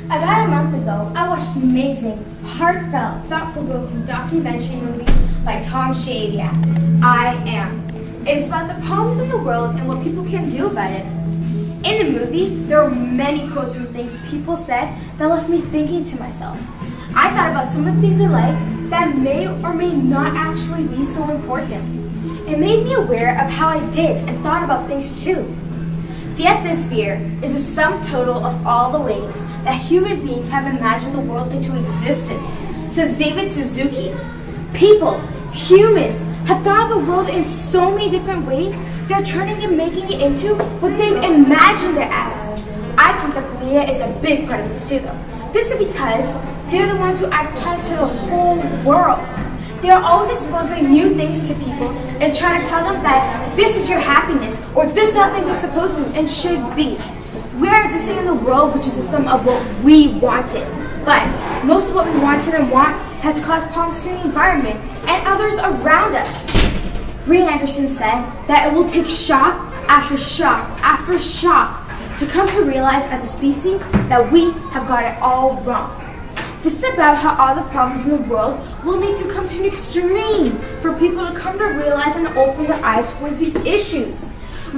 About a month ago, I watched an amazing, heartfelt, thought-provoking documentary movie by Tom Shadia, I Am. It is about the problems in the world and what people can do about it. In the movie, there were many quotes and things people said that left me thinking to myself. I thought about some of the things in life that may or may not actually be so important. It made me aware of how I did and thought about things too. The atmosphere is a sum total of all the ways that human beings have imagined the world into existence, says David Suzuki. People, humans, have thought of the world in so many different ways, they're turning and making it into what they've imagined it as. I think that the media is a big part of this too though. This is because they're the ones who advertise to the whole world. They are always exposing new things to people and trying to tell them that this is your happiness or this is how things are supposed to and should be. We are existing in the world which is the sum of what we wanted. But most of what we wanted and want has caused problems to the environment and others around us. Ray Anderson said that it will take shock after shock after shock to come to realize as a species that we have got it all wrong. This is about how all the problems in the world will need to come to an extreme for people to come to realize and open their eyes towards these issues.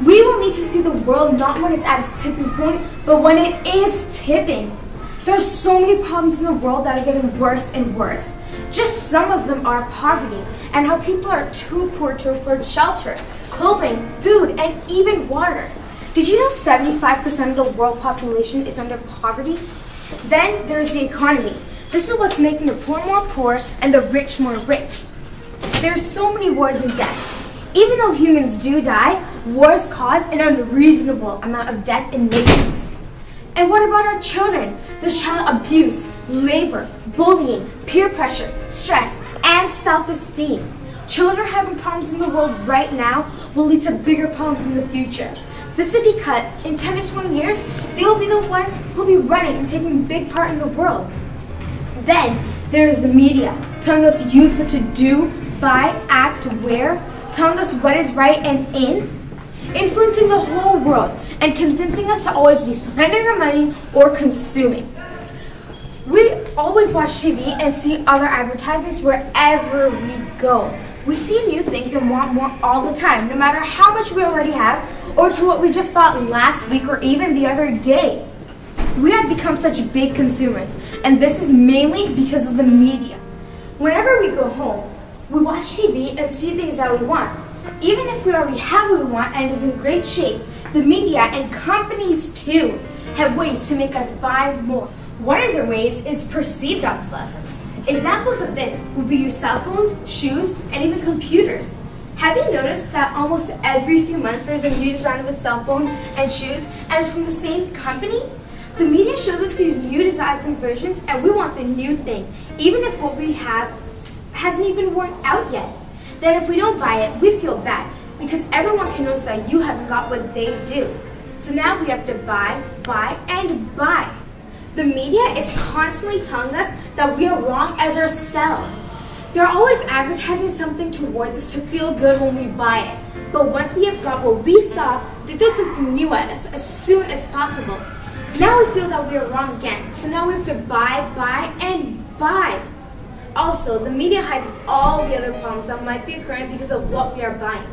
We will need to see the world not when it's at its tipping point, but when it is tipping. There's so many problems in the world that are getting worse and worse. Just some of them are poverty and how people are too poor to afford shelter, clothing, food, and even water. Did you know 75% of the world population is under poverty? Then there's the economy. This is what's making the poor more poor and the rich more rich. There's so many wars and death. Even though humans do die, wars cause an unreasonable amount of death in nations. And what about our children? There's child abuse, labor, bullying, peer pressure, stress, and self-esteem. Children having problems in the world right now will lead to bigger problems in the future. This is because in 10 to 20 years, they will be the ones who will be running and taking a big part in the world. Then there is the media, telling us youth what to do, buy, act, wear, telling us what is right and in, influencing the whole world, and convincing us to always be spending our money or consuming. We always watch TV and see other advertisements wherever we go. We see new things and want more all the time, no matter how much we already have, or to what we just bought last week or even the other day. We have become such big consumers, and this is mainly because of the media. Whenever we go home, we watch TV and see things that we want. Even if we already have what we want and it is in great shape, the media and companies too have ways to make us buy more. One of their ways is perceived obsolescence. Examples of this would be your cell phones, shoes, and even computers. Have you noticed that almost every few months there's a new design of a cell phone and shoes and it's from the same company? The media shows us these new designs and versions and we want the new thing, even if what we have hasn't even worn out yet. Then if we don't buy it, we feel bad because everyone can notice that you haven't got what they do. So now we have to buy, and buy. The media is constantly telling us that we are wrong as ourselves. They're always advertising something towards us to feel good when we buy it. But once we have got what we saw, they throw something new at us as soon as possible. Now we feel that we are wrong again. So now we have to buy, and buy. Also, the media hides all the other problems that might be occurring because of what we are buying.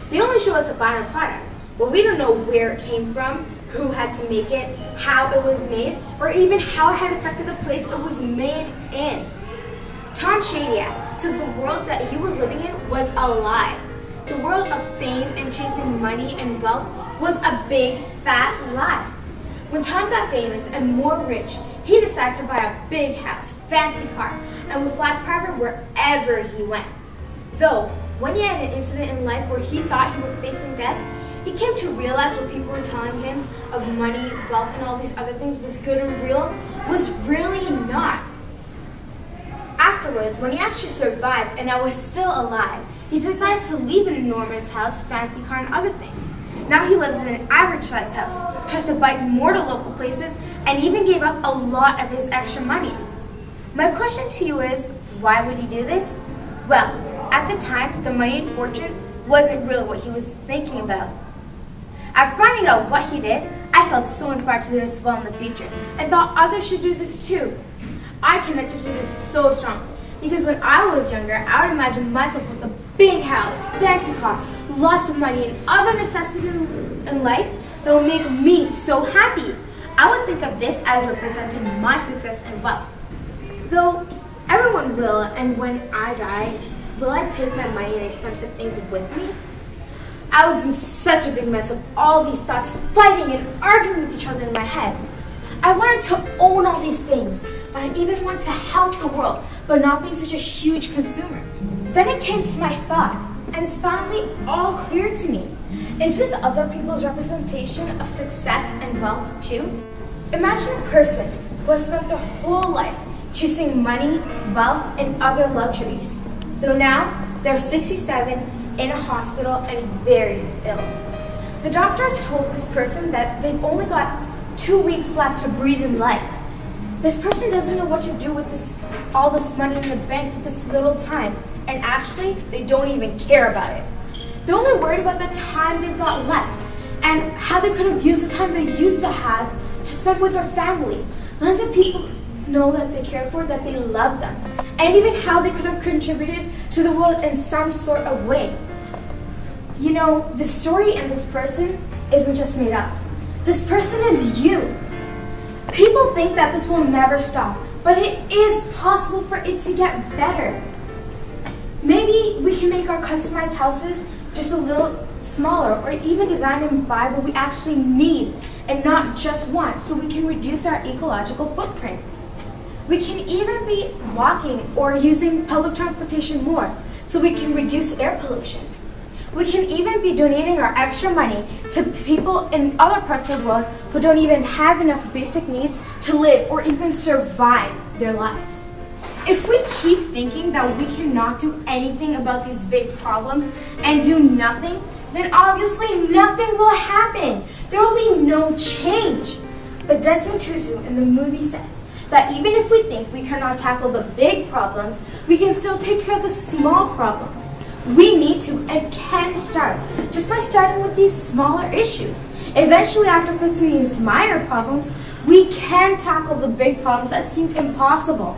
They only show us the final product, but we don't know where it came from, who had to make it, how it was made, or even how it had affected the place it was made in. Tom Shadia said the world that he was living in was a lie. The world of fame and chasing money and wealth was a big, fat lie. When Tom got famous and more rich, he decided to buy a big house, fancy car, and would fly private wherever he went. Though, when he had an incident in life where he thought he was facing death, he came to realize what people were telling him of money, wealth, and all these other things was good and real, was really not. Afterwards, when he actually survived and I was still alive, he decided to leave an enormous house, fancy car, and other things. Now he lives in an average-sized house, tries to bike more to local places, and even gave up a lot of his extra money. My question to you is, why would he do this? Well, at the time, the money and fortune wasn't really what he was thinking about. After finding out what he did, I I felt so inspired to do this well in the future and thought others should do this too. I connected with this so strongly because when I was younger, I would imagine myself with a big house, fancy car, lots of money, and other necessities in life that would make me so happy. I would think of this as representing my success and wealth. Though everyone will, and when I die, will I take my money and expensive things with me? I was in such a big mess of all these thoughts fighting and arguing with each other in my head. I wanted to own all these things, but I even wanted to help the world, but not being such a huge consumer. Then it came to my thought, and it's finally all clear to me. Is this other people's representation of success and wealth too? Imagine a person who has spent their whole life chasing money, wealth, and other luxuries. Though now they're 67 in a hospital and very ill. The doctors told this person that they've only got 2 weeks left to breathe in life. This person doesn't know what to do with all this money in the bank with this little time, and actually, they don't even care about it. They're only worried about the time they've got left and how they could have used the time they used to have to spend with their family. None of the people know that they care for, that they love them, and even how they could have contributed to the world in some sort of way. You know, the story in this person isn't just made up. This person is you. People think that this will never stop, but it is possible for it to get better. Maybe we can make our customized houses just a little smaller, or even design and buy what we actually need and not just want, so we can reduce our ecological footprint. We can even be walking or using public transportation more, so we can reduce air pollution. We can even be donating our extra money to people in other parts of the world who don't even have enough basic needs to live or even survive their lives. If we keep thinking that we cannot do anything about these big problems and do nothing, then obviously nothing will happen. There will be no change. But Desmond Tutu in the movie says that even if we think we cannot tackle the big problems, we can still take care of the small problems. We need to and can start just by starting with these smaller issues. Eventually, after fixing these minor problems, we can tackle the big problems that seemed impossible.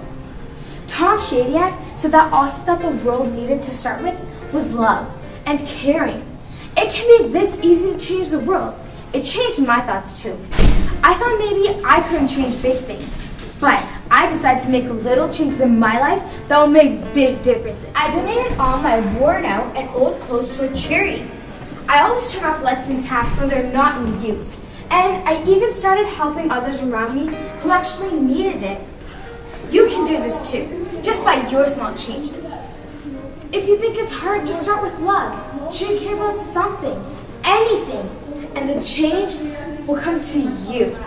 Tom Shadyac said that all he thought the world needed to start with was love and caring. It can be this easy to change the world. It changed my thoughts too. I thought maybe I couldn't change big things, but I decided to make little changes in my life that will make big differences. I donated all my worn out and old clothes to a charity. I always turn off lights and taps when they're not in use. And I even started helping others around me who actually needed it. You can do this too, just by your small changes. If you think it's hard, just start with love. Should you care about something, anything, and the change will come to you.